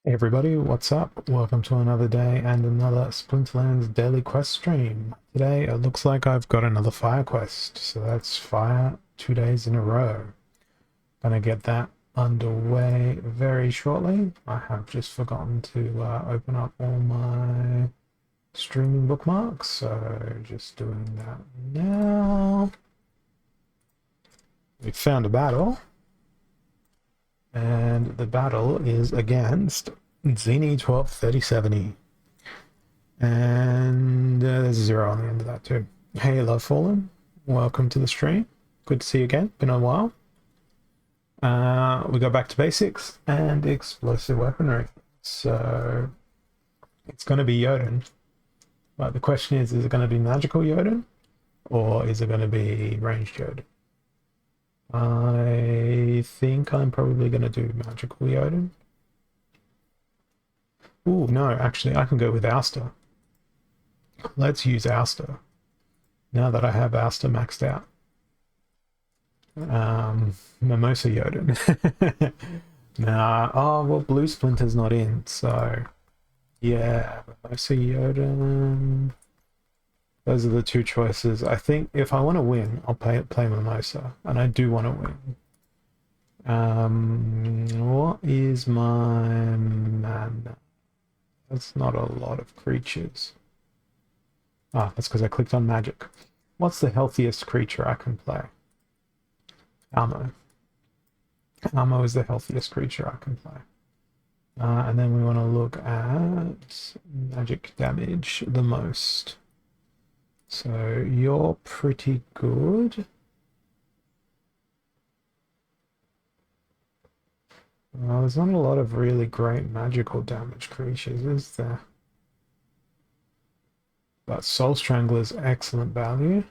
Hey everybody, what's up? Welcome to another day and another Splinterlands daily quest stream. Today it looks like I've got another fire quest, so that's fire 2 days in a row. Gonna get that underway very shortly. I have just forgotten to open up all my streaming bookmarks, so just doing that now. We found a battle, and the battle is against Zini 123070. And there's a zero on the end of that too. Hey, Love Fallen, welcome to the stream. Good to see you again. Been a while. We go back to basics and explosive weaponry. So it's going to be Jotun. But the question is it going to be magical Jotun or is it going to be ranged Jotun? I think I'm probably going to do magical Jotun. Ooh, no, actually, I can go with Ouster. Let's use Ouster. Now that I have Ouster maxed out. Mimosa Jotun. Nah, oh, well, Blue Splinter's not in, so yeah, Mimosa Jotun. Those are the two choices. I think if I want to win, I'll play Mimosa, and I do want to win. What is my mana? That's not a lot of creatures. Ah, that's because I clicked on magic. What's the healthiest creature I can play? Almo. Almo is the healthiest creature I can play. And then we want to look at magic damage the most. So you're pretty good. Well, there's not a lot of really great magical damage creatures, is there? But Soul Strangler's excellent value.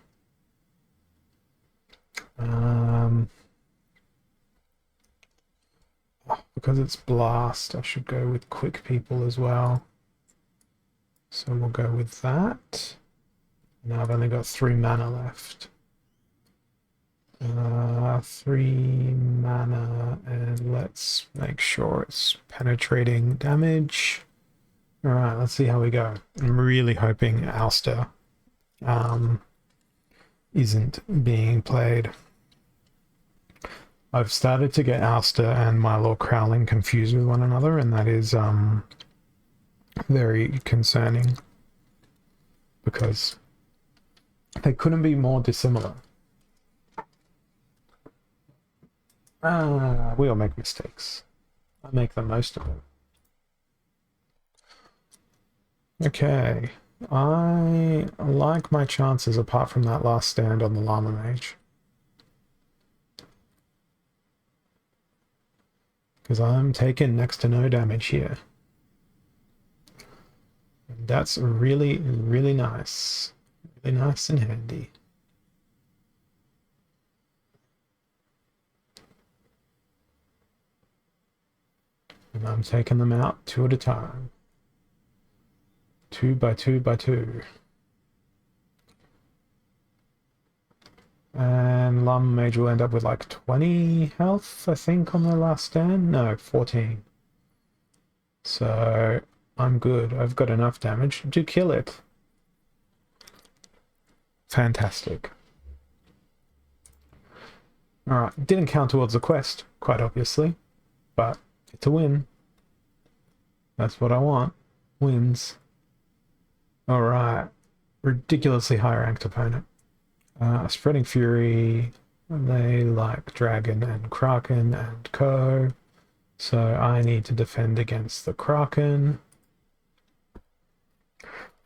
Because it's Blast, I should go with Quick People as well. So we'll go with that. Now I've only got 3 mana left. 3 mana, and let's make sure it's penetrating damage. Alright, let's see how we go. I'm really hoping Ouster isn't being played. I've started to get Ouster and Mylord Crowling confused with one another, and that is very concerning because they couldn't be more dissimilar. We all make mistakes. I make the most of it. Okay, I like my chances apart from that last stand on the Llama Mage. Because I'm taking next to no damage here. And that's really, really nice. Really nice and handy. And I'm taking them out 2 at a time. 2 by 2 by 2. And Llama Mage will end up with like 20 health, I think, on their last stand. No, 14. So I'm good. I've got enough damage to kill it. Fantastic. Alright, didn't count towards the quest, quite obviously, but it's a win. That's what I want. Wins. Alright. Ridiculously high ranked opponent. Spreading Fury, they like Dragon and Kraken and Co. So I need to defend against the Kraken.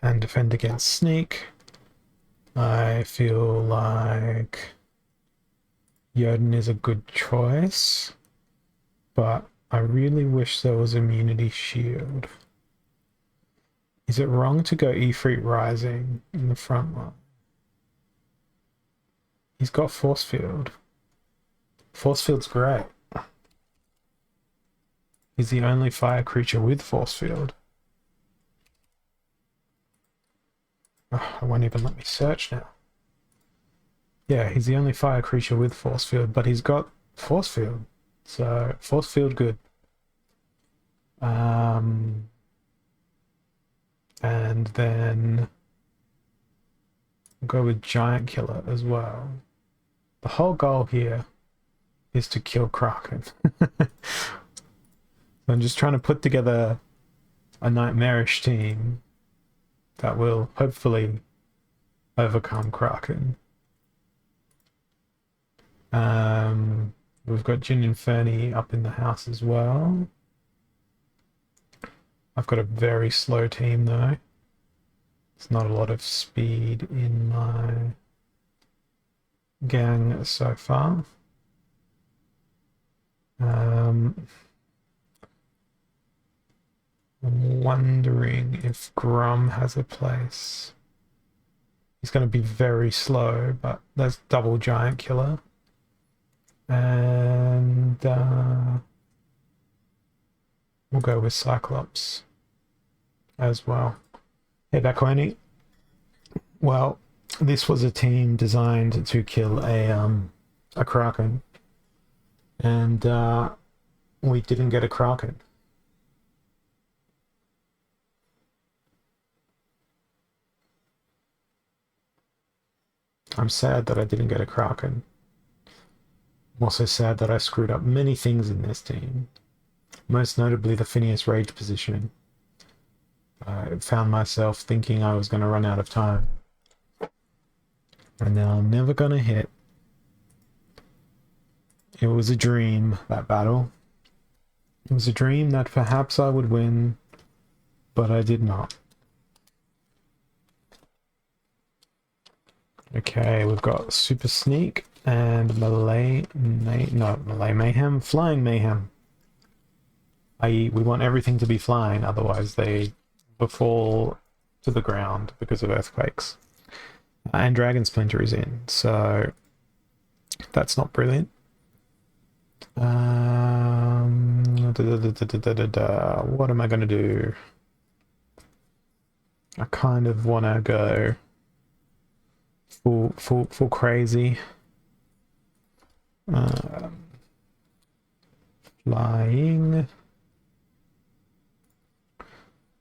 And defend against Sneak. I feel like Jotun is a good choice, but I really wish there was Immunity Shield. Is it wrong to go Ifrit Rising in the front line? He's got Force Field. Force Field's great. He's the only fire creature with Force Field. Oh, it won't even let me search now. Yeah, he's the only fire creature with Force Field, but he's got Force Field. So, Force Field good. And then we'll go with Giant Killer as well. The whole goal here is to kill Kraken. So I'm just trying to put together a nightmarish team that will hopefully overcome Kraken. We've got Jin Inferni up in the house as well. I've got a very slow team though. There's not a lot of speed in my gang so far. I'm wondering if Grum has a place. He's going to be very slow, but there's double Giant Killer. And we'll go with Cyclops as well. Hey, Backoni. Well, this was a team designed to kill a Kraken. And we didn't get a Kraken. I'm sad that I didn't get a Kraken. I'm also sad that I screwed up many things in this team. Most notably the Phineas Rage positioning. I found myself thinking I was going to run out of time. And now I'm never going to hit. It was a dream, that battle. It was a dream that perhaps I would win, but I did not. Okay, we've got Super Sneak and Melee Mayhem, Flying Mayhem. I.e., we want everything to be flying, otherwise they fall to the ground because of earthquakes. And Dragon Splinter is in, so that's not brilliant. What am I going to do? I kind of want to go full crazy. Flying.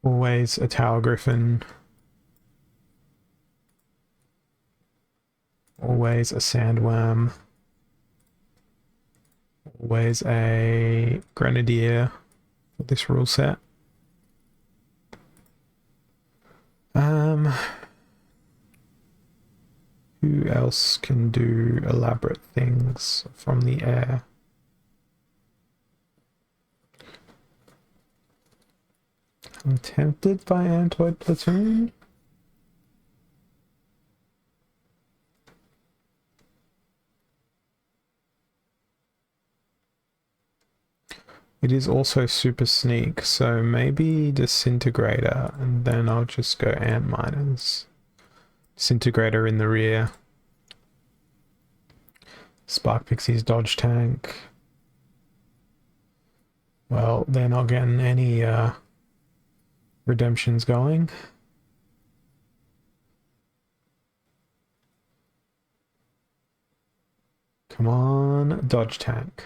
Always a Tower Griffin. Always a Sandworm. Always a Grenadier for this rule set. Who else can do elaborate things from the air? I'm tempted by Antoid Platoon. It is also Super Sneak, so maybe Disintegrator, and then I'll just go Ant Miners. Disintegrator in the rear. Spark Pixie's Dodge Tank. Well, they're not getting any redemptions going. Come on, Dodge Tank.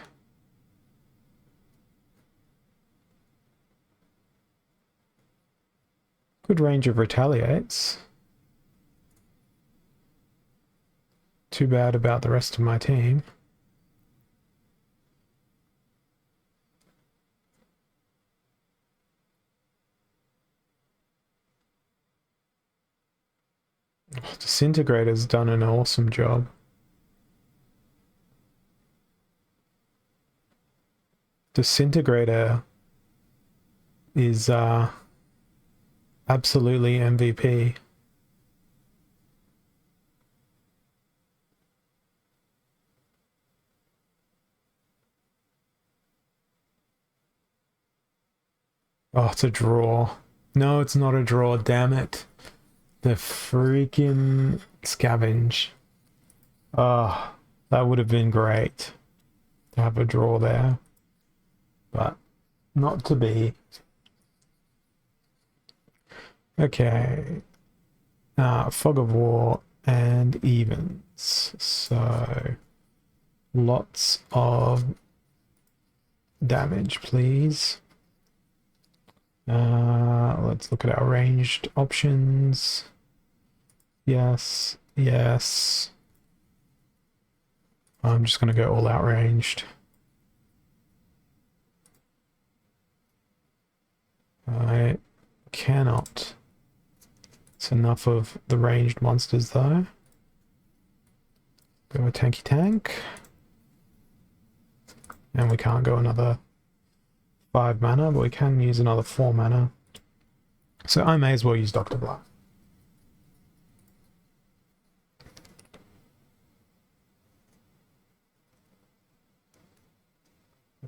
Good range of retaliates. Too bad about the rest of my team. Oh, Disintegrator's done an awesome job. Disintegrator is absolutely MVP. Oh, it's a draw. No, it's not a draw, damn it. The freaking scavenge. Oh, that would have been great to have a draw there. But not to be. Okay. Fog of War and evens. So lots of damage, please. Let's look at our ranged options. Yes, yes. I'm just going to go all out ranged. I cannot. It's enough of the ranged monsters though. Go a tanky tank. And we can't go another 5 mana, but we can use another 4 mana. So I may as well use Dr. Blood.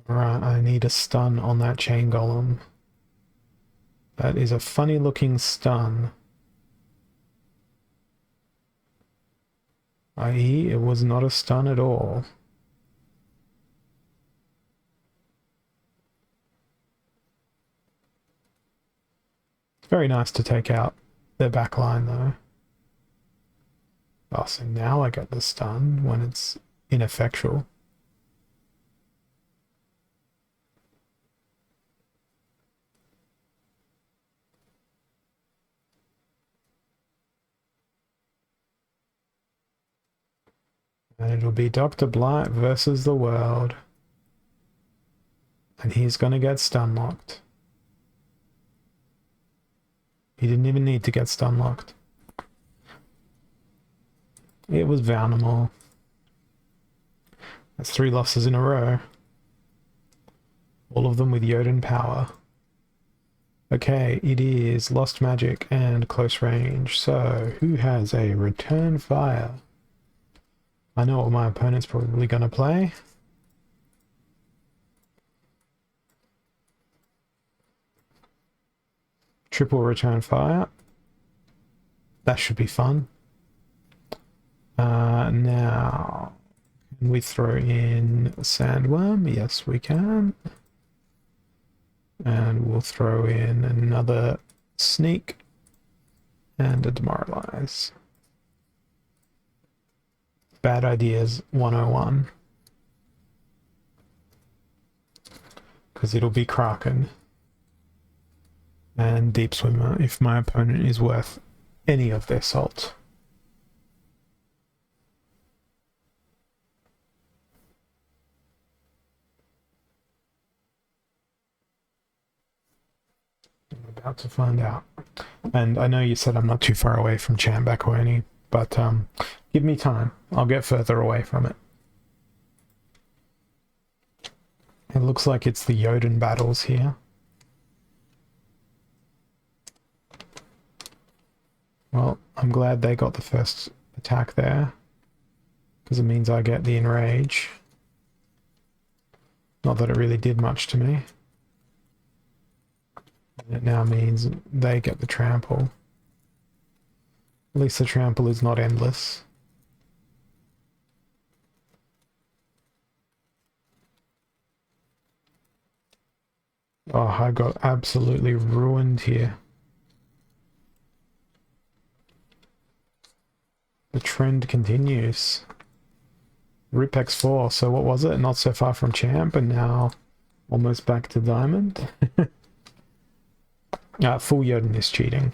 Right, I need a stun on that chain golem. That is a funny looking stun. I.e., it was not a stun at all. It's very nice to take out their backline though. Oh, so now I get the stun when it's ineffectual. And it'll be Dr. Blight versus the world. And he's gonna get stun locked. He didn't even need to get stun locked. It was Valnamore. That's 3 losses in a row. All of them with Jotun power. Okay, it is Lost Magic and Close Range. So, who has a Return Fire? I know what my opponent's probably going to play. Triple Return Fire. That should be fun. Now, can we throw in Sandworm? Yes, we can. And we'll throw in another Sneak and a Demoralize. Bad ideas 101. Because it'll be Kraken and Deep Swimmer if my opponent is worth any of their salt. I'm about to find out. And I know you said I'm not too far away from Chambacoini, but give me time. I'll get further away from it. It looks like it's the Jotun battles here. Well, I'm glad they got the first attack there, because it means I get the Enrage. Not that it really did much to me. It now means they get the Trample. At least the Trample is not endless. Oh, I got absolutely ruined here. The trend continues. Rip X4, so what was it? Not so far from champ, and now almost back to diamond. Full Jotun is cheating.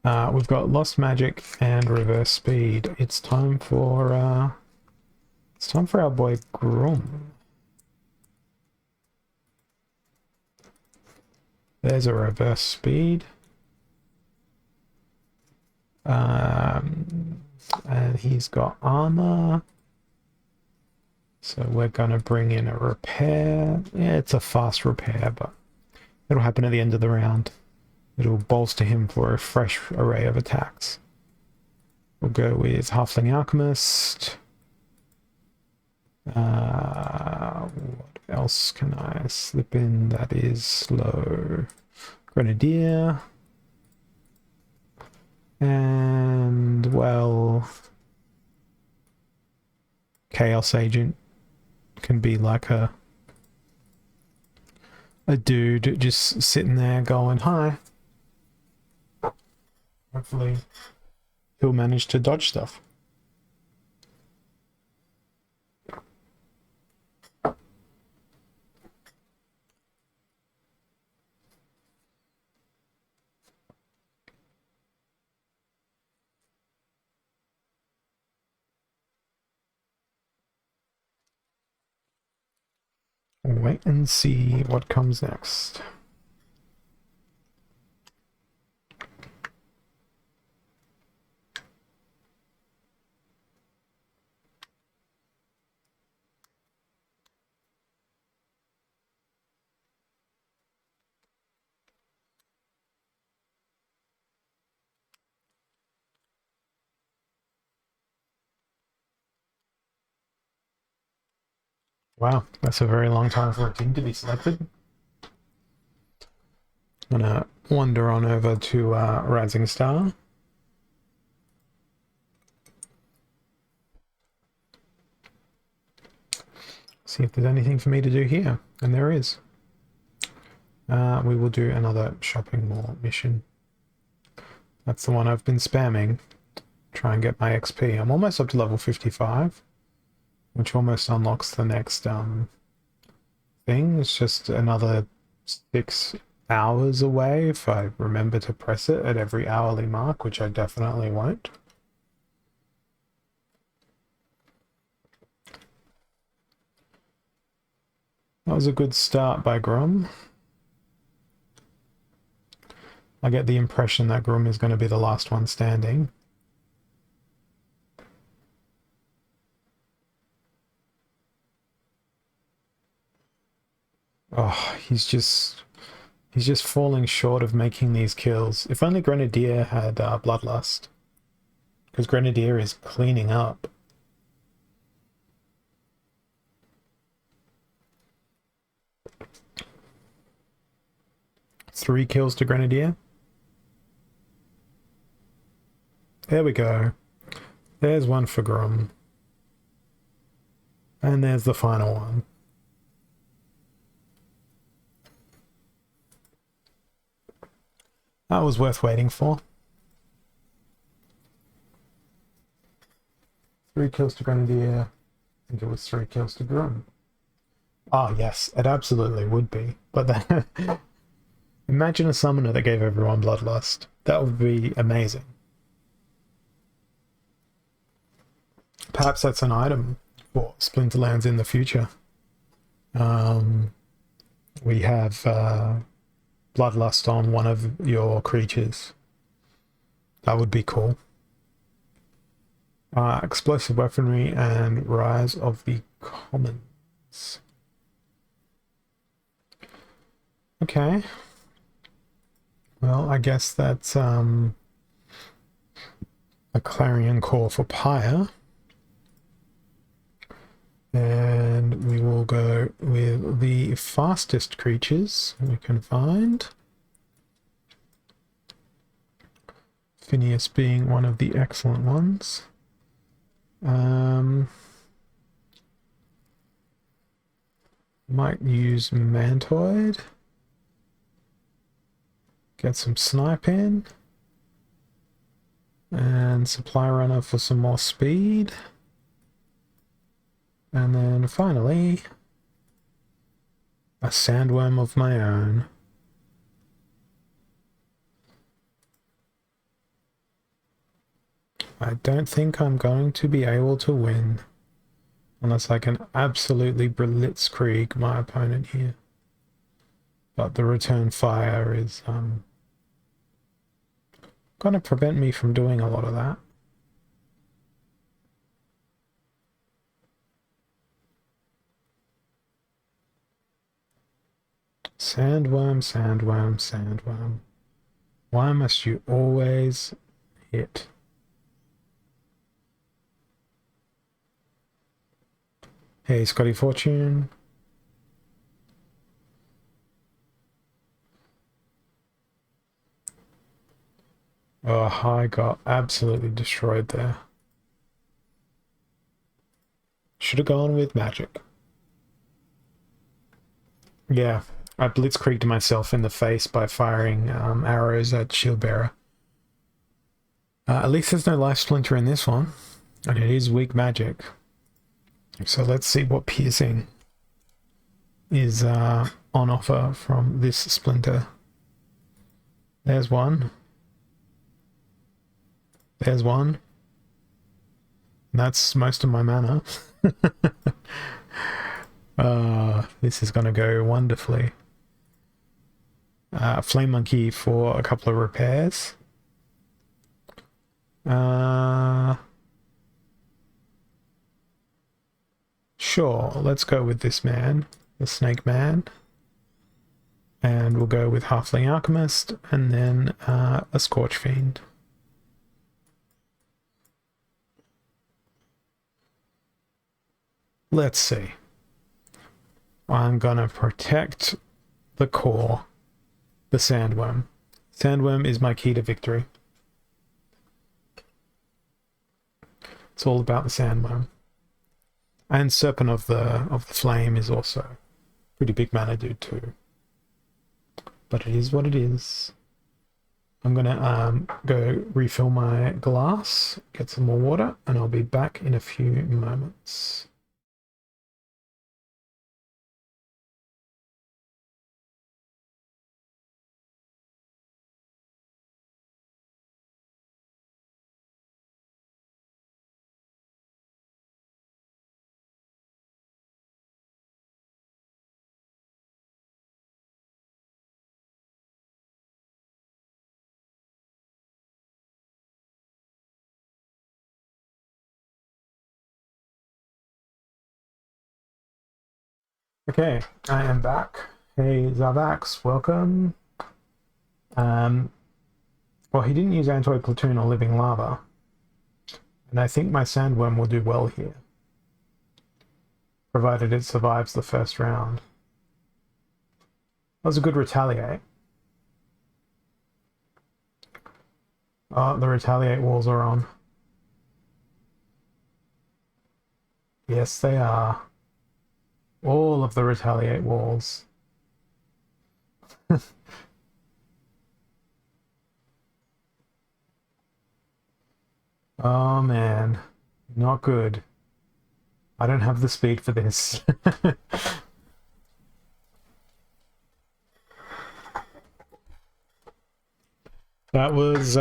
We've got Lost Magic and Reverse Speed. It's time for our boy Grum. There's a Reverse Speed. And he's got armor. So we're gonna bring in a repair. Yeah, it's a fast repair, but it'll happen at the end of the round. It'll bolster him for a fresh array of attacks. We'll go with Halfling Alchemist. What else can I slip in that is slow? Grenadier. And, well, Chaos Agent can be like a dude just sitting there going, hi. Hopefully he'll manage to dodge stuff. Wait and see what comes next. Wow, that's a very long time for a team to be selected. I'm gonna wander on over to Rising Star. See if there's anything for me to do here, and there is. We will do another shopping mall mission. That's the one I've been spamming. Try and get my XP. I'm almost up to level 55, which almost unlocks the next thing. It's just another 6 hours away if I remember to press it at every hourly mark, which I definitely won't. That was a good start by Grum. I get the impression that Grum is going to be the last one standing. Oh, he's just falling short of making these kills. If only Grenadier had Bloodlust. Because Grenadier is cleaning up. Three kills to Grenadier. There we go. There's one for Grum. And there's the final one. That was worth waiting for. 3 kills to Grenadier. I think it was 3 kills to Grum. Ah, yes, it absolutely would be. But then, imagine a summoner that gave everyone Bloodlust. That would be amazing. Perhaps that's an item for Splinterlands in the future. We have Bloodlust on one of your creatures. That would be cool. Explosive weaponry and Rise of the Commons. Okay. Well, I guess that's a clarion call for Pyre. And we will go with the fastest creatures we can find. Phineas being one of the excellent ones. Might use Mantoid. Get some snipe in. And Supply Runner for some more speed. And then finally, a sandworm of my own. I don't think I'm going to be able to win unless I can absolutely blitzkrieg my opponent here. But the return fire is going to prevent me from doing a lot of that. Sandworm, sandworm, sandworm. Why must you always hit? Hey, Scotty Fortune. Oh, I got absolutely destroyed there. Should have gone with magic. Yeah, I blitzkrieged myself in the face by firing arrows at Shieldbearer. At least there's no life splinter in this one, and it is weak magic. So let's see what piercing is on offer from this splinter. There's one. There's one. And that's most of my mana. This is going to go wonderfully. Flame Monkey for a couple of repairs. Sure, let's go with this man, the Snake Man. And we'll go with Halfling Alchemist, and then a Scorch Fiend. Let's see. I'm gonna protect the core, the Sandworm. Sandworm is my key to victory. It's all about the Sandworm. And Serpent of the Flame is also pretty big mana dude too. But it is what it is. I'm gonna go refill my glass, get some more water, and I'll be back in a few moments. Okay, I am back. Hey, Zavax, welcome. Well, he didn't use Anti-Platoon or Living Lava. And I think my Sandworm will do well here. Provided it survives the first round. That was a good Retaliate. Oh, the Retaliate walls are on. Yes, they are. All of the Retaliate walls. Oh man, not good. I don't have the speed for this. That was,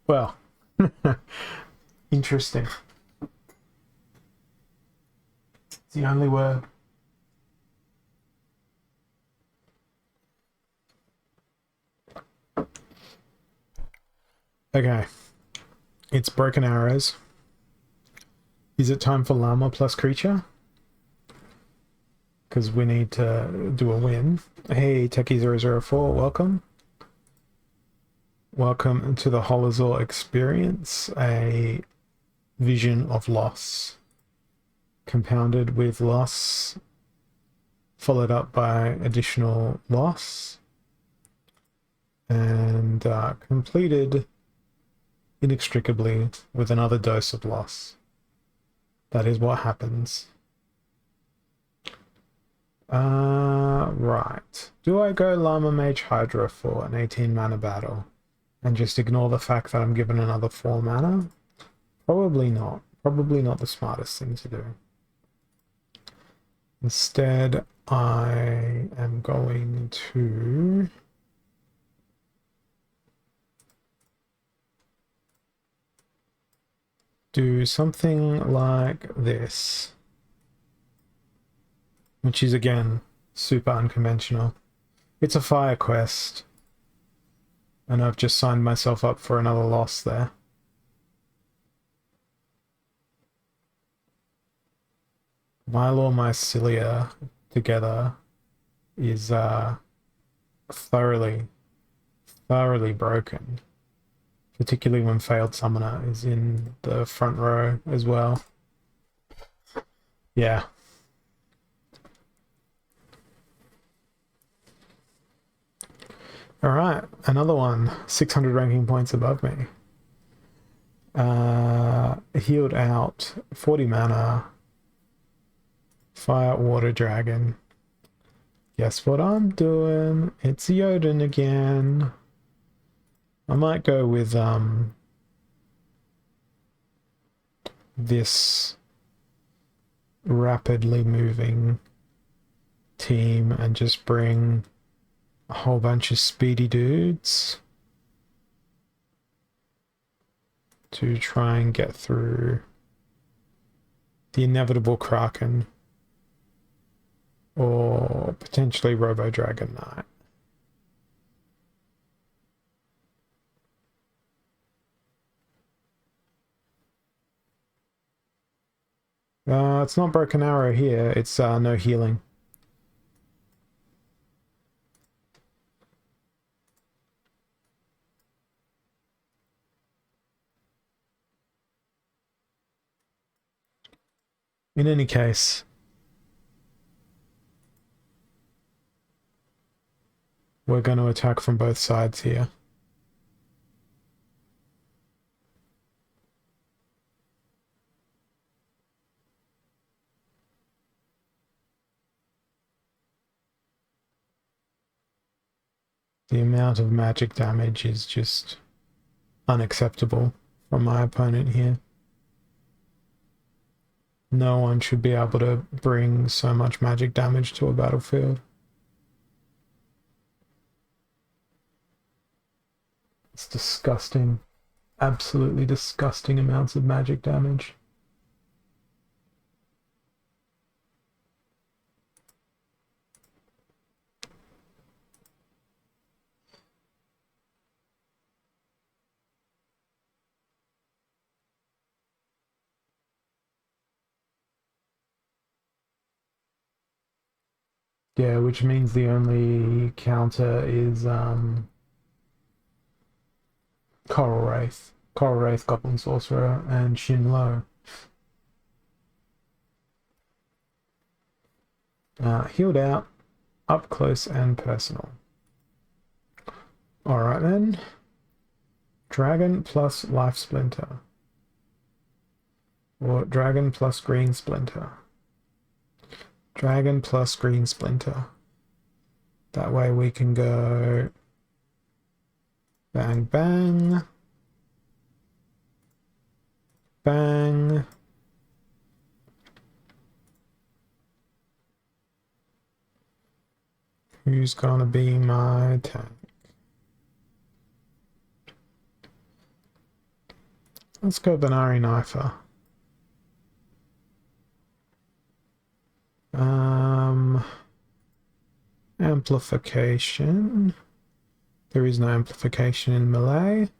well, interesting. It's the only word. Okay. It's Broken Arrows. Is it time for Llama plus creature? Because we need to do a win. Hey, Techie004, welcome. Welcome to the Holozor experience, a vision of loss. Compounded with loss, followed up by additional loss, and completed inextricably with another dose of loss. That is what happens. Right. Do I go Llama Mage Hydra for an 18 mana battle and just ignore the fact that I'm given another 4 mana? Probably not. Probably not the smartest thing to do. Instead, I am going to do something like this, which is again super unconventional. It's a fire quest, and I've just signed myself up for another loss there. Milo Mycelia together is thoroughly broken, particularly when Failed Summoner is in the front row as well. Yeah. All right, another one, 600 ranking points above me. Healed out, 40 mana, Fire Water Dragon. Guess what I'm doing? It's Jotun again. I might go with this rapidly moving team and just bring a whole bunch of speedy dudes to try and get through The inevitable Kraken. Or potentially Robo Dragon Knight. It's not Broken Arrow here. It's no healing. In any case, we're going to attack from both sides here. The amount of magic damage is just unacceptable from my opponent here. No one should be able to bring so much magic damage to a battlefield. It's disgusting. Absolutely disgusting amounts of magic damage. Yeah, which means the only counter is Coral Wraith. Coral Wraith, Goblin Sorcerer, and Shin Lo. Healed out, up close and personal. Alright then. Dragon plus Life Splinter. Or Dragon plus Green Splinter. Dragon plus Green Splinter. That way we can go bang, bang, bang. Who's gonna be my tank? Let's go Benari Knifer. Amplification. There is no amplification in melee.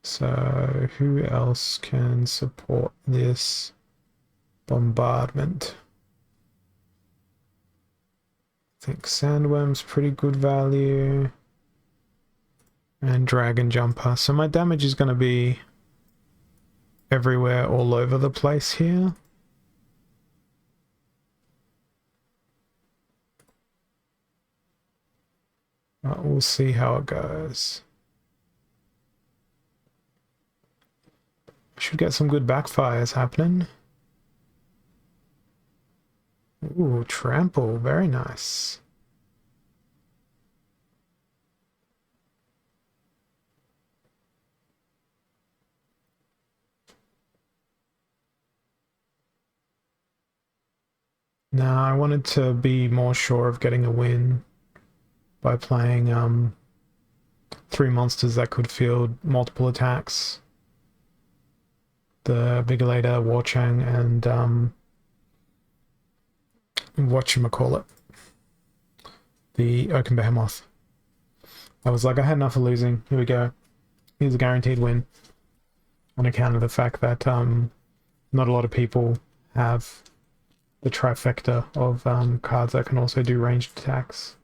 So who else can support this bombardment? I think Sandworm's pretty good value. And Dragon Jumper. So my damage is going to be everywhere, all over the place here. We'll see how it goes. Should get some good backfires happening. Ooh, Trample, very nice. Now, I wanted to be more sure of getting a win by playing 3 monsters that could field multiple attacks. The Bigalada, Warchang, and whatchamacallit, the Oaken Behemoth. I was like, I had enough of losing. Here we go. Here's a guaranteed win. On account of the fact that not a lot of people have the trifecta of cards that can also do ranged attacks.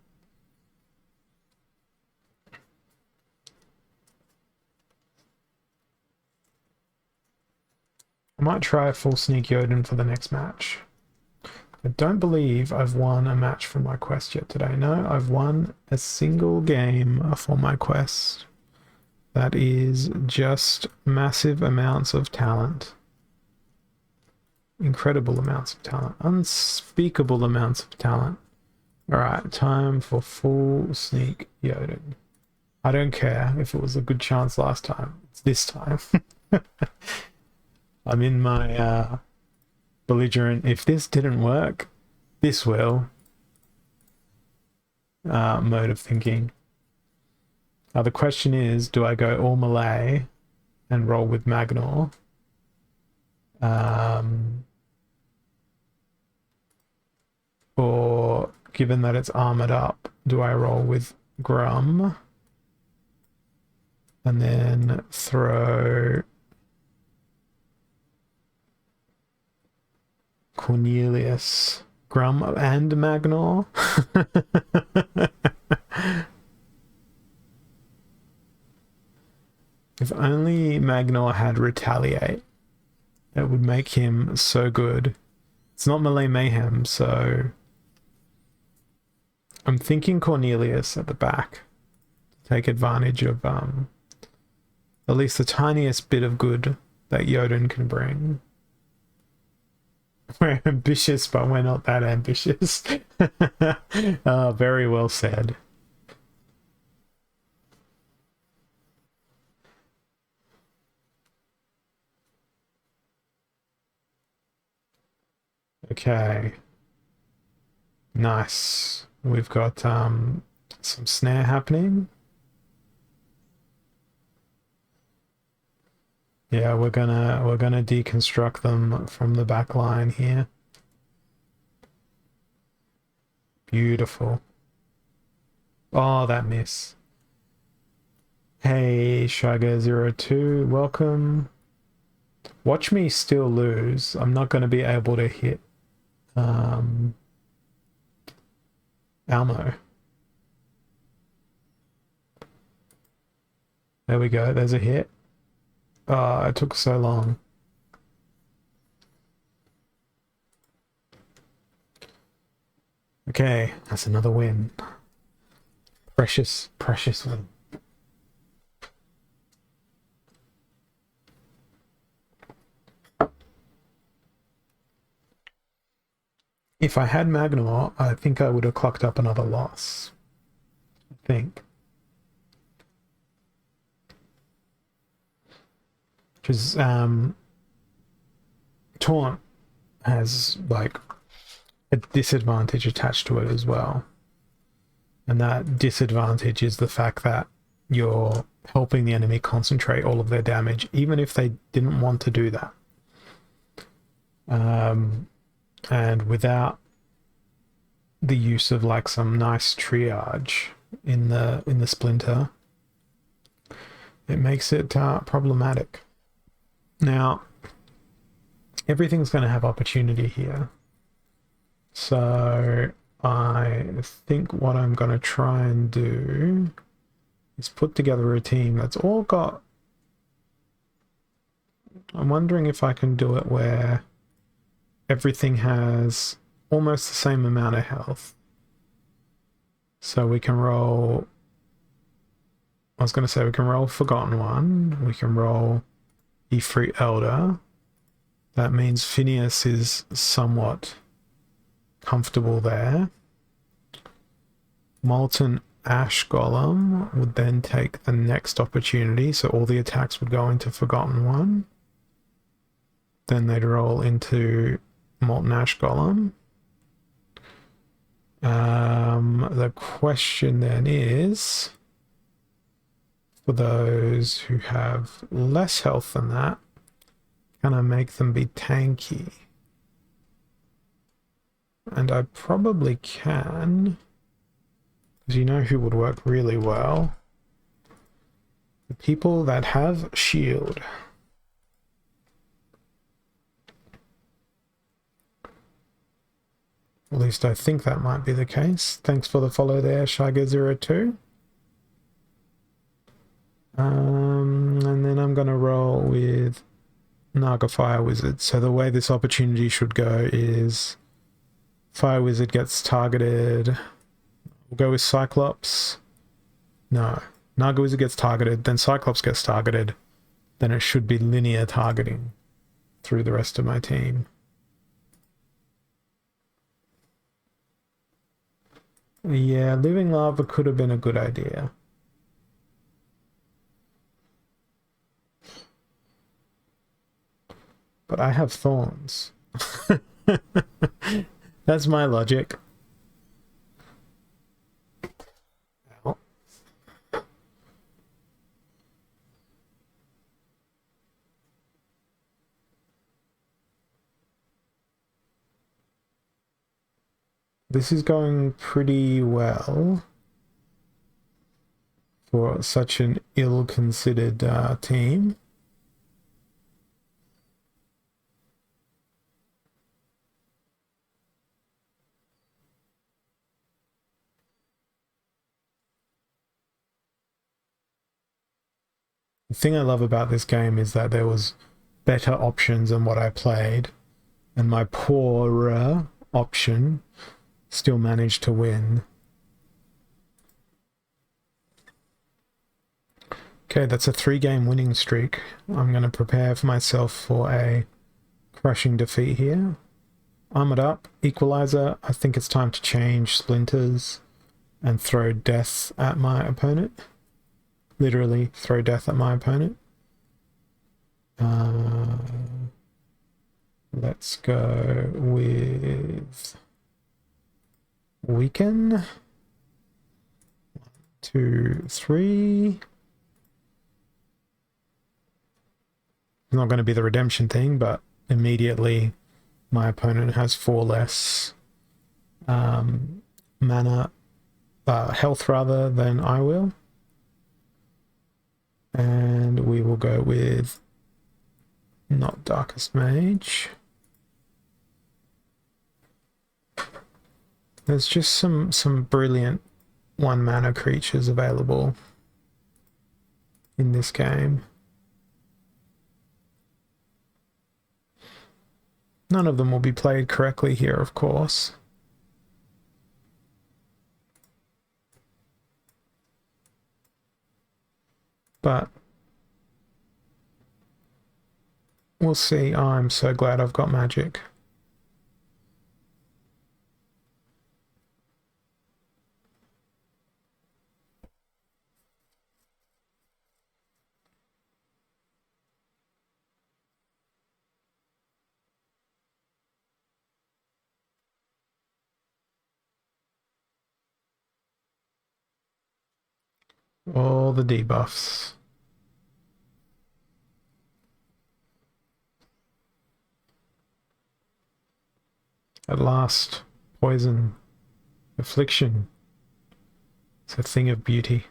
I might try a full Sneak Yoden for the next match. I don't believe I've won a match for my quest yet today. No, I've won a single game for my quest. That is just massive amounts of talent. Incredible amounts of talent. Unspeakable amounts of talent. Alright, time for full Sneak Yoden. I don't care if it was a good chance last time. It's this time. I'm in my belligerent, if this didn't work, this will mode of thinking. Now the question is, do I go all melee and roll with Magnor? Or given that it's armored up, do I roll with Grum and then throw Cornelius, Grum and Magnor? If only Magnor had Retaliate, it would make him so good. It's not melee mayhem, so I'm thinking Cornelius at the back to take advantage of at least the tiniest bit of good that Jotun can bring. We're ambitious, but we're not that ambitious. Very well said. Okay. Nice. We've got some snare happening. Yeah, we're gonna deconstruct them from the back line here. Beautiful. Oh, that miss. Hey, Shaga02, welcome. Watch me still lose. I'm not going to be able to hit Almo. There we go. There's a hit. Oh, it took so long. Okay, that's another win. Precious, precious win. If I had Magnor, I think I would have clocked up another loss. I think. Because Taunt has like a disadvantage attached to it as well. And that disadvantage is the fact that you're helping the enemy concentrate all of their damage, even if they didn't want to do that. And without the use of like some nice triage in the Splinter, it makes it problematic. Now, everything's going to have opportunity here. So I think what I'm going to try and do is put together a team that's all got... I'm wondering if I can do it where everything has almost the same amount of health. So we can roll... I was going to say we can roll Forgotten One. We can roll Ifrit Elder. That means Phineas is somewhat comfortable there. Molten Ash Golem would then take the next opportunity, so all the attacks would go into Forgotten One. Then they'd roll into Molten Ash Golem. The question then is, for those who have less health than that, can I make them be tanky? And I probably can, because you know who would work really well? The people that have shield. At least I think that might be the case. Thanks for the follow there, Shiga02. And then I'm going to roll with Naga Fire Wizard. So the way this opportunity should go is Fire Wizard gets targeted. We'll go with Cyclops. No. Naga Wizard gets targeted, then Cyclops gets targeted. Then it should be linear targeting through the rest of my team. Yeah, Living Lava could have been a good idea. But I have thorns. That's my logic. Ow. This is going pretty well for such an ill-considered team. The thing I love about this game is that there was better options than what I played, and my poorer option still managed to win. Okay, that's a 3-game winning streak. I'm going to prepare for myself for a crushing defeat here. Armored up, equalizer. I think it's time to change splinters and throw death at my opponent. Literally throw death at my opponent. Let's go with weaken. 1, 2, 3. It's not going to be the redemption thing, but immediately my opponent has 4 less mana, health rather, than I will. And we will go with not Darkest Mage. There's just some brilliant 1 mana creatures available in this game. None of them will be played correctly here, of course. But we'll see. Oh, I'm so glad I've got magic. All the debuffs. At last, poison, affliction. It's a thing of beauty.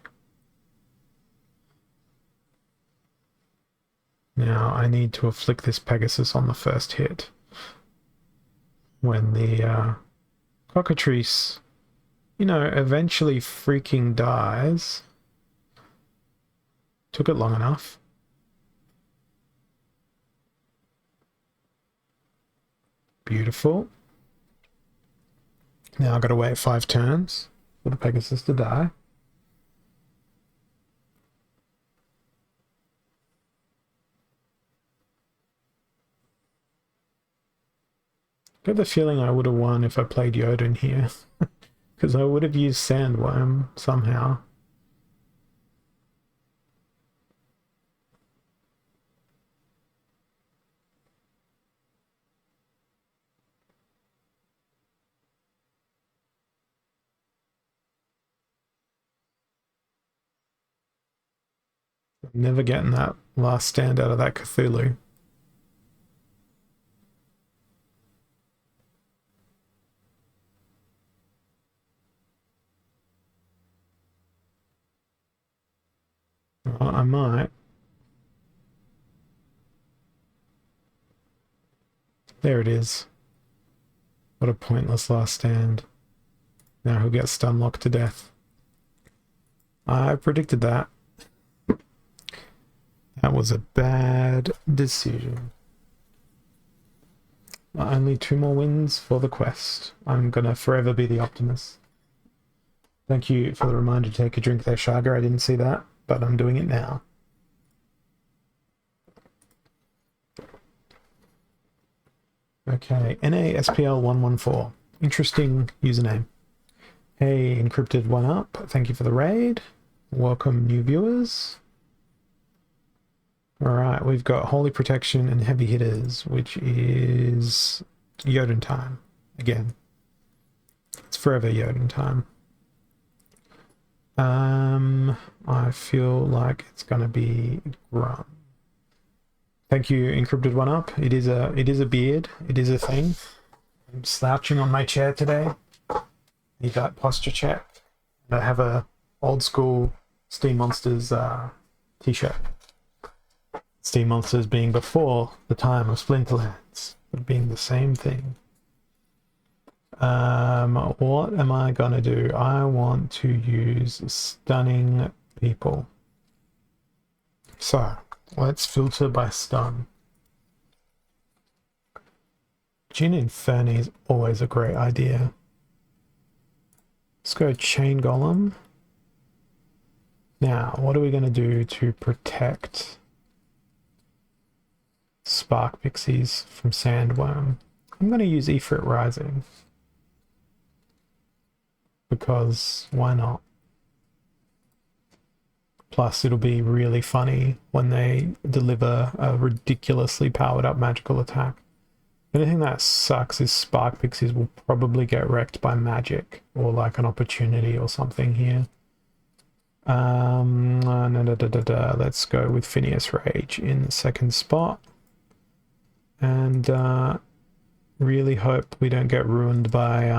Now I need to afflict this Pegasus on the first hit. When the cockatrice, you know, eventually freaking dies. Took it long enough. Beautiful. Now I've got to wait 5 turns for the Pegasus to die. Got the feeling I would have won if I played Jotun here. Because I would have used Sandworm somehow. I'm never getting that last stand out of that Cthulhu. I might. There it is. What a pointless last stand. Now he'll get stun locked to death. I predicted that. That was a bad decision. Only 2 more wins for the quest. I'm gonna forever be the optimist. Thank you for the reminder to take a drink there, Shaga. I didn't see that, but I'm doing it now. Okay, NASPL114. Interesting username. Hey, Encrypted One Up. Thank you for the raid. Welcome, new viewers. Alright, we've got Holy Protection and Heavy Hitters, which is Jotun time. Again. It's forever Jotun time. I feel like it's gonna be Grum. Thank you, Encrypted One Up. It is a beard. It is a thing. I'm slouching on my chair today. Need that posture check. And I have a old school Steam Monsters t-shirt. Steam Monsters being before the time of Splinterlands, but being the same thing. What am I gonna do? I want to use stunning people. So let's filter by stun. Gin Inferni is always a great idea. Let's go Chain Golem. Now, what are we going to do to protect Spark Pixies from Sandworm? I'm going to use Ifrit Rising. Because why not? Plus, it'll be really funny when they deliver a ridiculously powered up magical attack. The only thing that sucks is Spark Pixies will probably get wrecked by magic or like an opportunity or something here. Let's go with Phineas Rage in the second spot. And really hope we don't get ruined by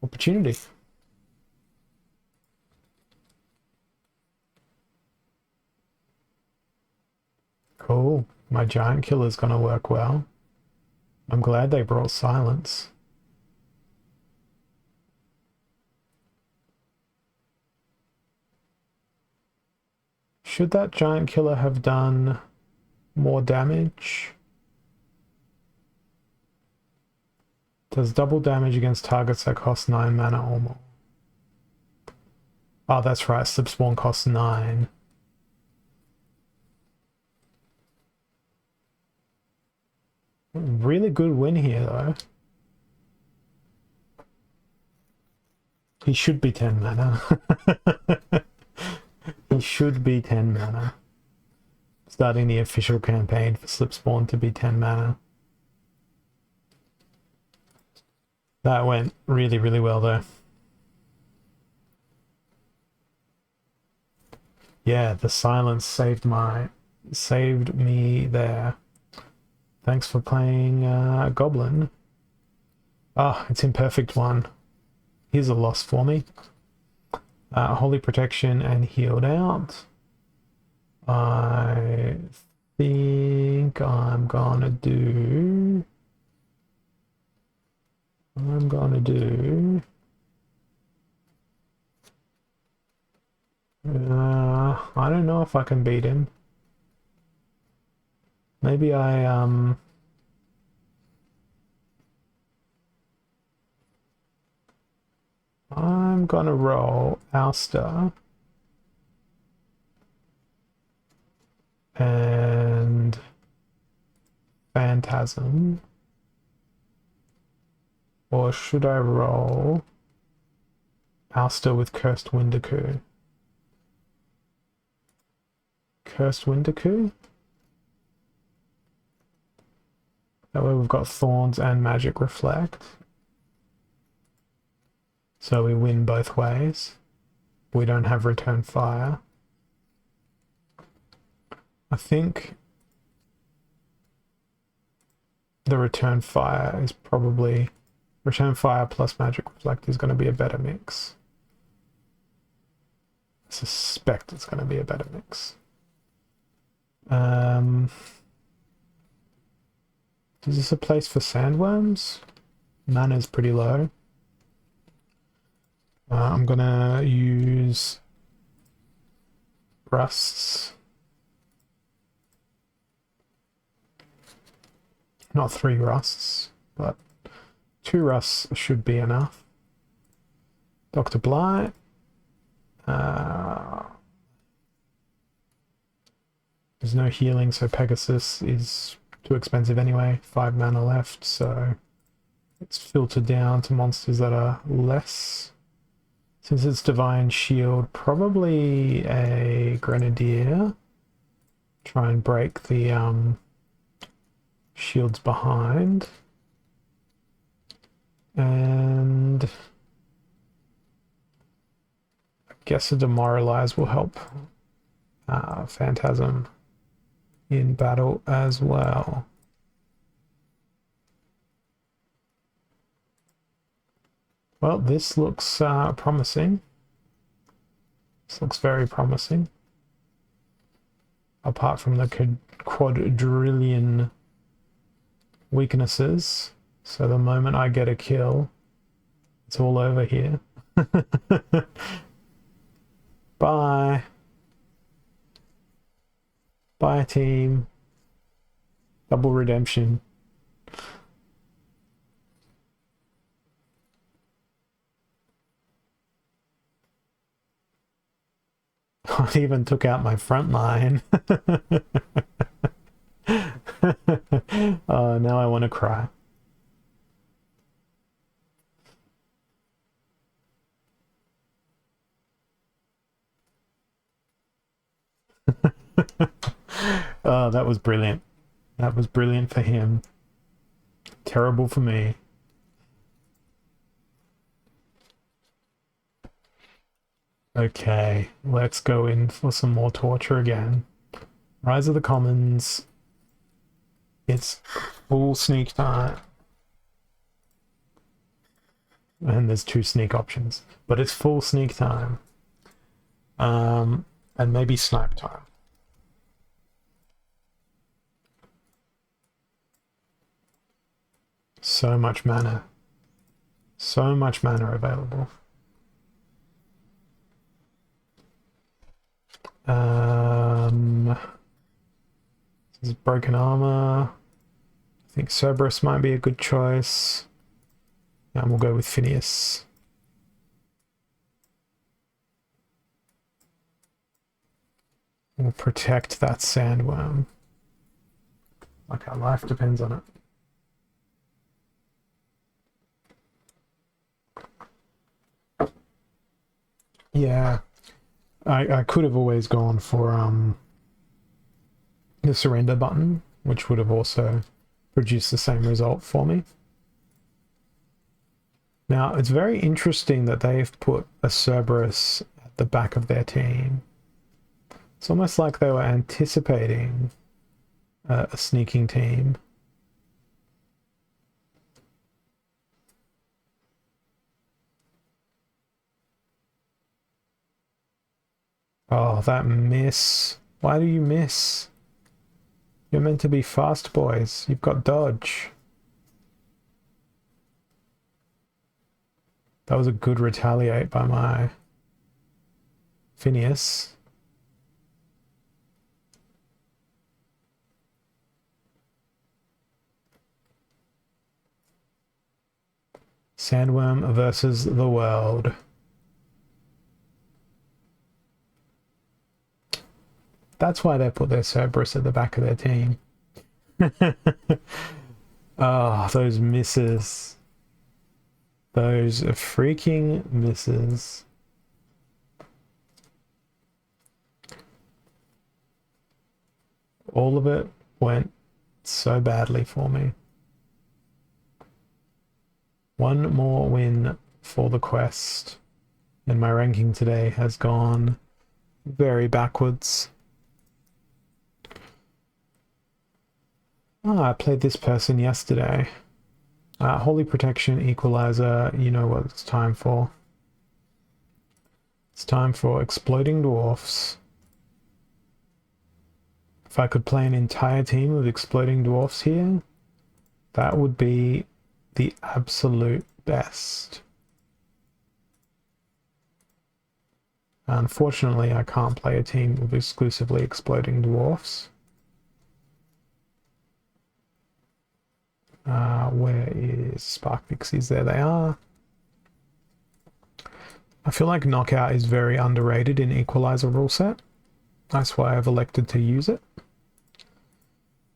opportunity. Cool. My giant killer's gonna work well. I'm glad they brought silence. Should that giant killer have done more damage? Does double damage against targets that cost 9 mana or more. Oh, that's right. Slip Spawn costs 9. Really good win here, though. He should be 10 mana. He should be 10 mana. Starting the official campaign for Slip Spawn to be 10 mana. That went really, really well, though. Yeah, the silence saved me there. Thanks for playing Goblin. Ah, it's Imperfect 1. Here's a loss for me. Holy Protection and Healed Out. I think I'm gonna do... I don't know if I can beat him. Maybe I'm gonna roll Ouster and Phantasm. Or should I roll Ouster with Cursed Windaku? Cursed Windaku? That way we've got Thorns and Magic Reflect. So we win both ways. We don't have Return Fire. I think the Return Fire is probably... Return Fire plus Magic Reflect is going to be a better mix. I suspect it's going to be a better mix. Is this a place for sandworms? Mana's pretty low. I'm gonna use rusts. Not 3 rusts, but 2 rusts should be enough. Dr. Blight. There's no healing, so Pegasus is too expensive anyway. 5 mana left, so it's filtered down to monsters that are less. Since it's Divine Shield, probably a Grenadier. Try and break the shields behind. And I guess a Demoralize will help Phantasm in battle as well. Well, this looks promising. This looks very promising. Apart from the quadrillion weaknesses. So the moment I get a kill, it's all over here. Bye. Bye, team. Double redemption. I even took out my front line. Now I want to cry. Oh, that was brilliant. That was brilliant for him. Terrible for me. Okay, let's go in for some more torture again. Rise of the Commons. It's full sneak time. And there's 2 sneak options. But it's full sneak time. And maybe snipe time. So much mana. So much mana available. This is broken armor. I think Cerberus might be a good choice. And we'll go with Phineas. We'll protect that sandworm. Like our life depends on it. Yeah, I could have always gone for the surrender button, which would have also produced the same result for me. Now, it's very interesting that they've put a Cerberus at the back of their team. It's almost like they were anticipating a sneaking team. Oh, that miss. Why do you miss? You're meant to be fast, boys. You've got dodge. That was a good retaliate by my Phineas. Sandworm versus the world. That's why they put their Cerberus at the back of their team. Oh, those misses. Those freaking misses. All of it went so badly for me. One more win for the quest, and my ranking today has gone very backwards. Oh, I played this person yesterday. Holy Protection, Equalizer, you know what it's time for. It's time for Exploding Dwarfs. If I could play an entire team of Exploding Dwarfs here, that would be the absolute best. Unfortunately, I can't play a team of exclusively Exploding Dwarfs. Where is Spark Pixies? There they are. I feel like Knockout is very underrated in Equalizer rule set. That's why I've elected to use it.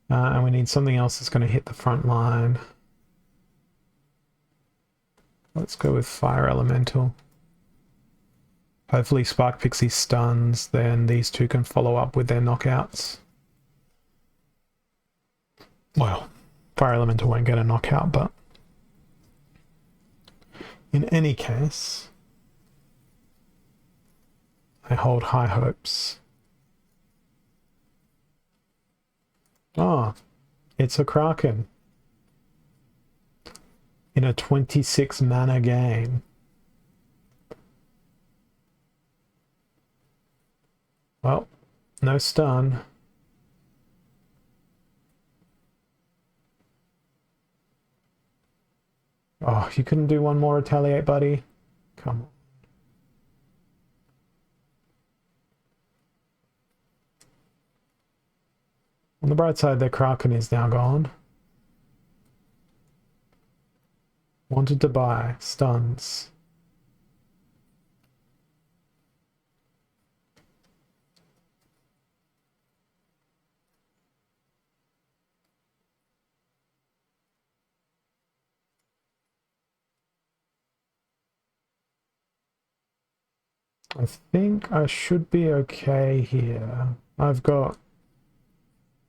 And we need something else that's going to hit the front line. Let's go with Fire Elemental. Hopefully Spark Pixie stuns, then these two can follow up with their knockouts. Well, Fire Elemental won't get a knockout, but in any case, I hold high hopes. Oh, it's a Kraken in a 26 mana game. Well, no stun. Oh, you couldn't do one more retaliate, buddy? Come on. On the bright side, their Kraken is now gone. Wanted to buy. Stuns. I think I should be okay here. I've got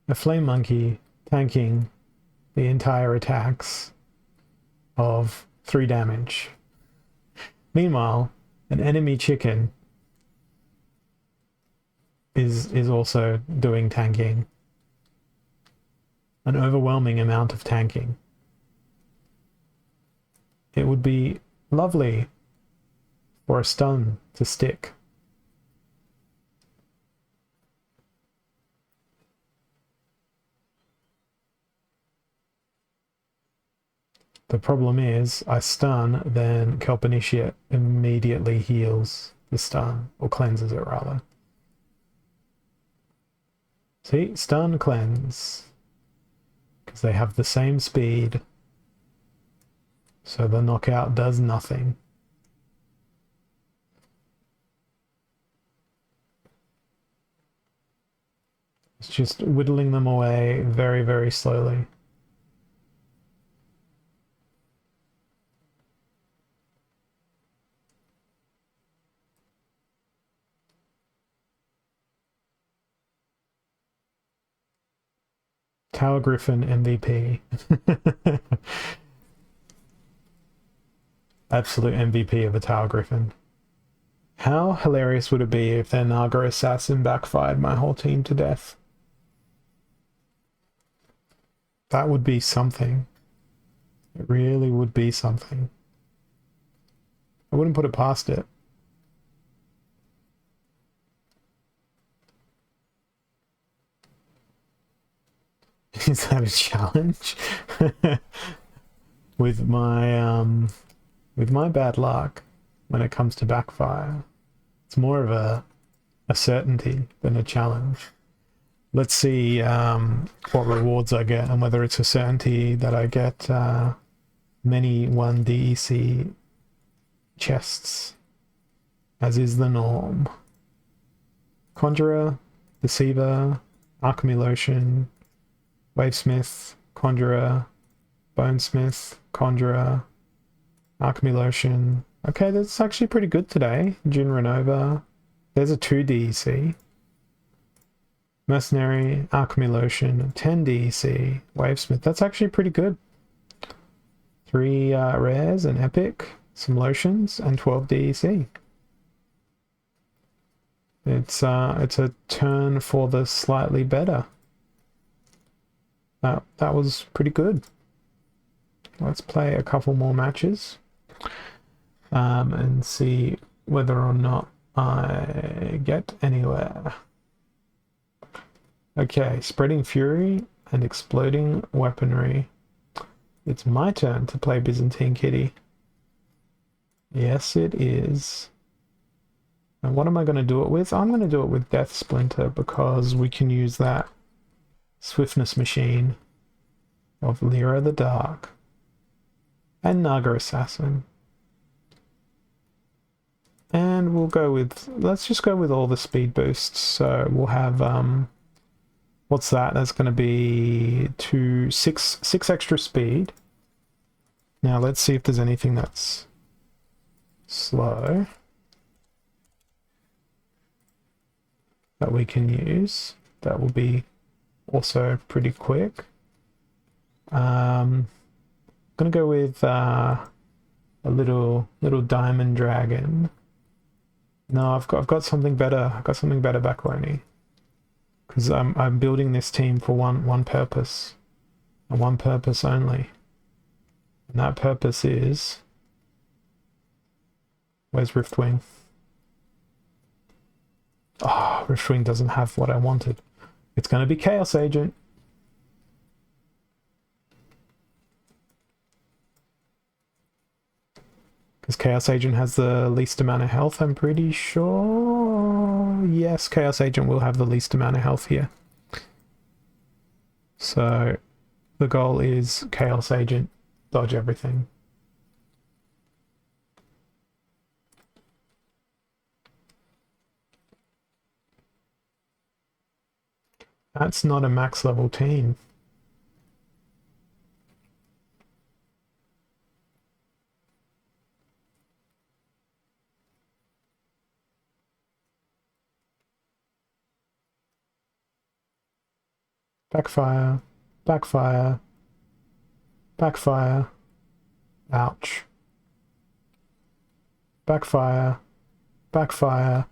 a Flame Monkey tanking the entire attacks of 3 damage. Meanwhile, an enemy chicken is also doing tanking. An overwhelming amount of tanking. It would be lovely for a stun to stick. The problem is, I stun, then Kelp Initiate immediately heals the stun, or cleanses it rather. See, stun, cleanse. Because they have the same speed. So the knockout does nothing. It's just whittling them away very, very slowly. Tower Griffin MVP. Absolute MVP of a Tower Griffin. How hilarious would it be if their Naga Assassin backfired my whole team to death? That would be something. It really would be something. I wouldn't put it past it. Is that a challenge? With my bad luck when it comes to backfire, it's more of a certainty than a challenge. Let's see what rewards I get and whether it's a certainty that I get many 1 DEC chests, as is the norm. Conjurer, Deceiver, Alchemy Lotion, Wavesmith, Conjurer, Bonesmith, Conjurer, Alchemy Lotion. Okay, that's actually pretty good today. Jin Renova. There's a 2 DEC. Mercenary, Alchemy Lotion, 10 DEC, Wavesmith. That's actually pretty good. 3 rares, an epic, some lotions, and 12 DEC. It's a turn for the slightly better. That was pretty good. Let's play a couple more matches and see whether or not I get anywhere. Okay, Spreading Fury and Exploding Weaponry. It's my turn to play Byzantine Kitty. Yes, it is. And what am I going to do it with? I'm going to do it with Death Splinter because we can use that Swiftness Machine of Lyra the Dark and Naga Assassin. And we'll go with, let's just go with all the speed boosts. So we'll have, what's that? That's going to be six extra speed. Now let's see if there's anything that's slow that we can use. That will be also pretty quick. I'm gonna go with a little diamond dragon. No, I've got something better. I've got something better, Backboney. Because I'm building this team for one purpose, and one purpose only. And that purpose is, where's Riftwing? Oh, Rift Wing doesn't have what I wanted. It's going to be Chaos Agent. Because Chaos Agent has the least amount of health, I'm pretty sure. Yes, Chaos Agent will have the least amount of health here. So the goal is Chaos Agent, dodge everything. That's not a max level team. Backfire, backfire, backfire. Ouch. Backfire, backfire.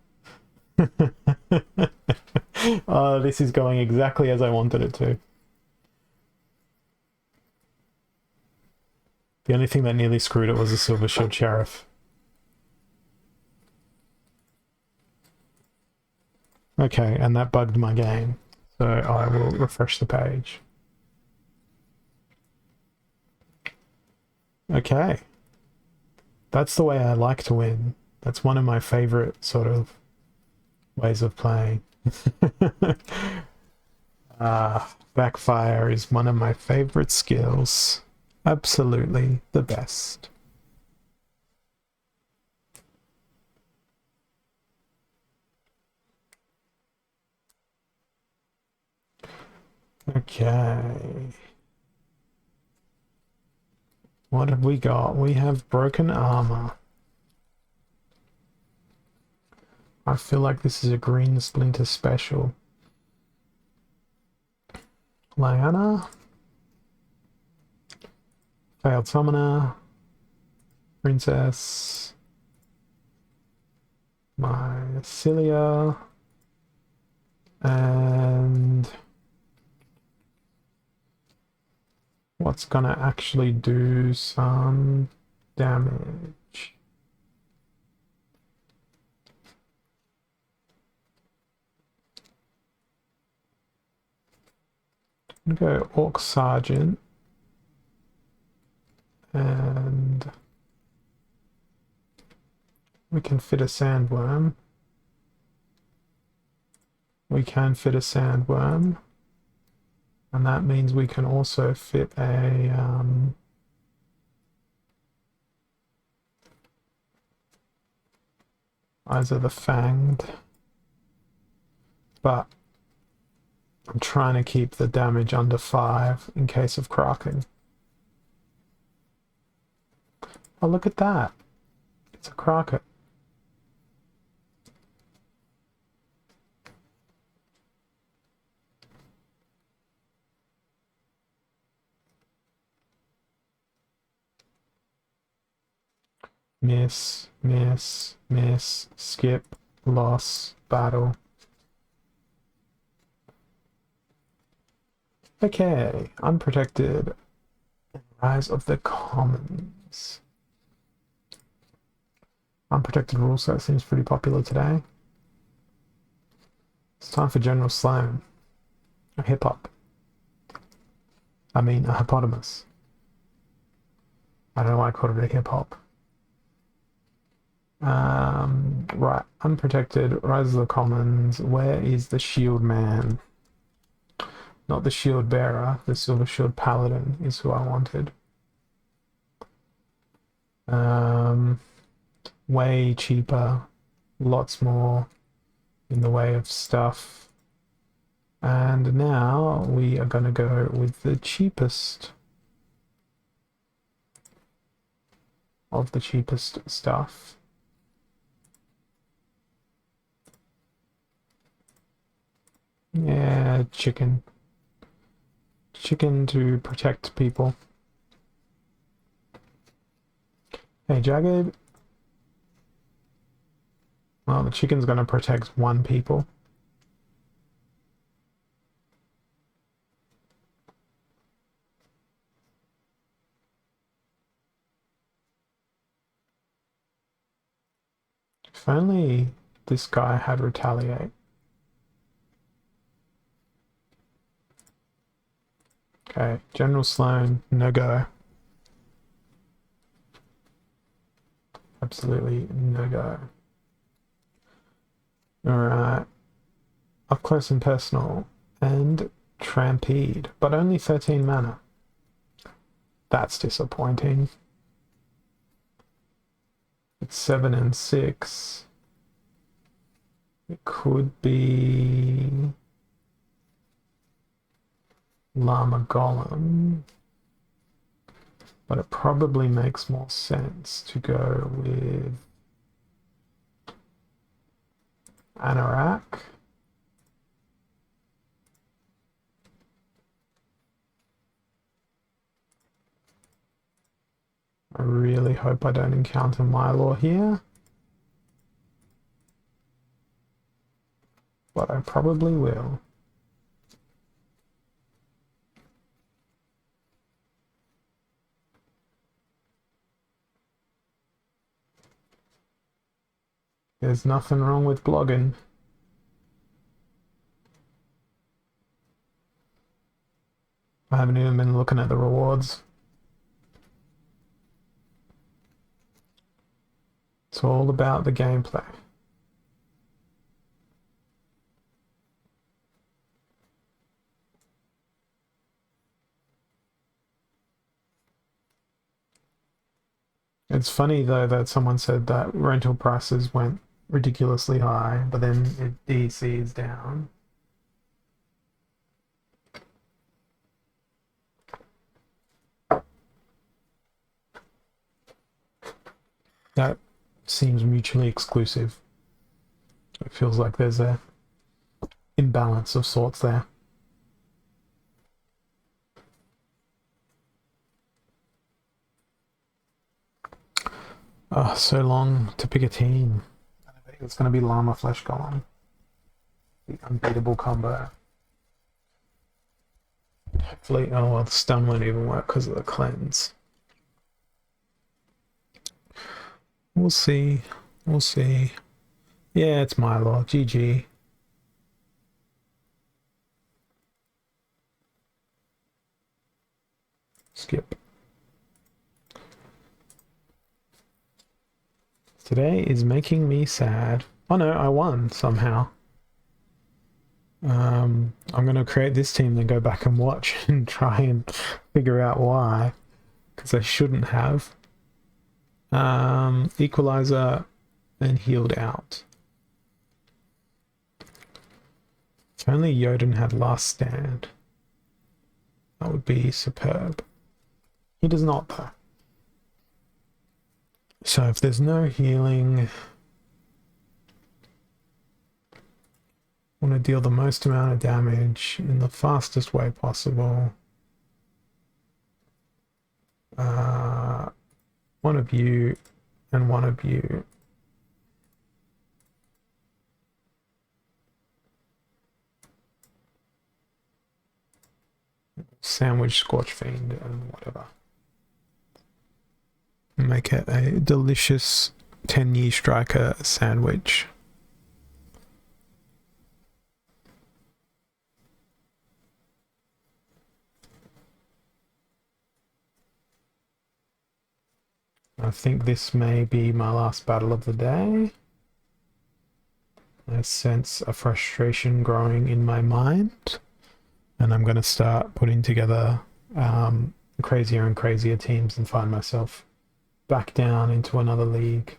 Oh, this is going exactly as I wanted it to. The only thing that nearly screwed it was the Silver Shield Sheriff. Okay, and that bugged my game. So I will refresh the page. Okay. That's the way I like to win. That's one of my favorite sort of ways of playing. Backfire is one of my favorite skills. Absolutely the best. Okay. What have we got? We have broken armor. I feel like this is a green splinter special. Lyanna. Failed summoner. Princess. Mycelia. And what's gonna actually do some damage? I'm gonna go Orc Sergeant. And we can fit a sandworm. We can fit a sandworm. And that means we can also fit a Eyes of the Fanged. But I'm trying to keep the damage under 5 in case of cracking. Oh, look at that. It's a Crockett. Miss, miss, miss, skip, loss, battle. Okay, unprotected. Rise of the Commons. Unprotected rule set seems pretty popular today. It's time for General Slam. A hip-hop. I mean, a hippopotamus. I don't know why I called it a hip-hop. Right, unprotected, Rise of the Commons. Where is the Shield Man? Not the Shield Bearer, the Silver Shield Paladin is who I wanted. Way cheaper, lots more in the way of stuff. And now we are going to go with the cheapest of the cheapest stuff. Yeah, chicken. Chicken to protect people. Hey, Jagged. Well, the chicken's going to protect one people. If only this guy had retaliate. Okay, General Sloan, no go. Absolutely no go. Alright. Up close and personal. And Trampede, but only 13 mana. That's disappointing. It's 7 and 6. It could be Llama Golem, but it probably makes more sense to go with Anorak. I really hope I don't encounter Mylor here, but I probably will. There's nothing wrong with blogging. I haven't even been looking at the rewards. It's all about the gameplay. It's funny though that someone said that rental prices went ridiculously high, but then it DC's down. That seems mutually exclusive. It feels like there's a imbalance of sorts there. Oh, so long to pick a team. I think it's going to be Llama Flesh Golem. The unbeatable combo. Hopefully, oh well, the stun won't even work because of the cleanse. We'll see. We'll see. Yeah, it's Mylor. GG. Skip. Today is making me sad. Oh no, I won somehow. I'm going to create this team, then go back and watch and try and figure out why. Because I shouldn't have. Equalizer and healed out. If only Yoden had last stand. That would be superb. He does not though. So if there's no healing, I want to deal the most amount of damage in the fastest way possible. One of you and one of you. Sandwich, Scorch Fiend, and whatever. Make it a delicious 10-year striker sandwich. I think this may be my last battle of the day. I sense a frustration growing in my mind, and I'm going to start putting together crazier and crazier teams and find myself back down into another league,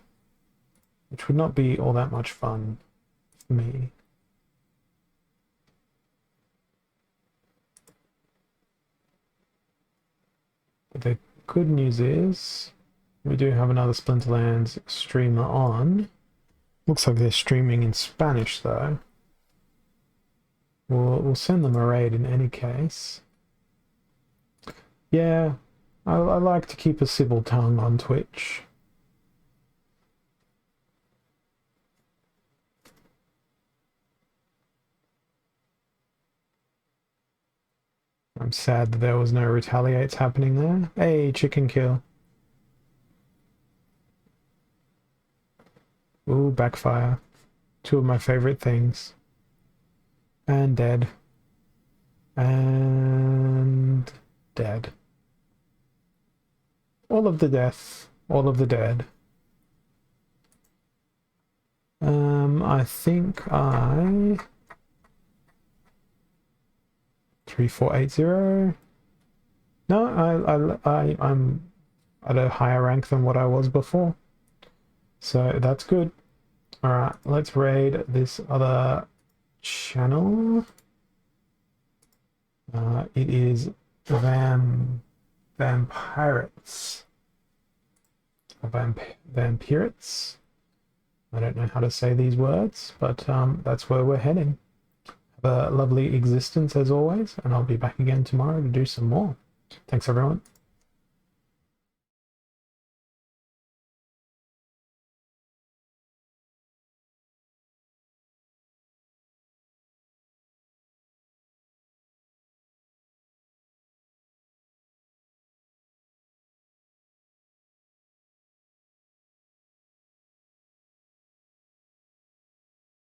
which would not be all that much fun for me. But the good news is we do have another Splinterlands streamer on. Looks like they're streaming in Spanish though. We'll send them a raid in any case. Yeah, I like to keep a civil tongue on Twitch. I'm sad that there was no retaliates happening there. Hey, chicken kill. Ooh, backfire. Two of my favorite things. And dead. And dead. All of the death, all of the dead. I think 3480. No, I'm at a higher rank than what I was before. So that's good. Alright, let's raid this other channel. It is Vampirates. Vampirates. I don't know how to say these words, but that's where we're heading. Have a lovely existence as always, and I'll be back again tomorrow to do some more. Thanks, everyone.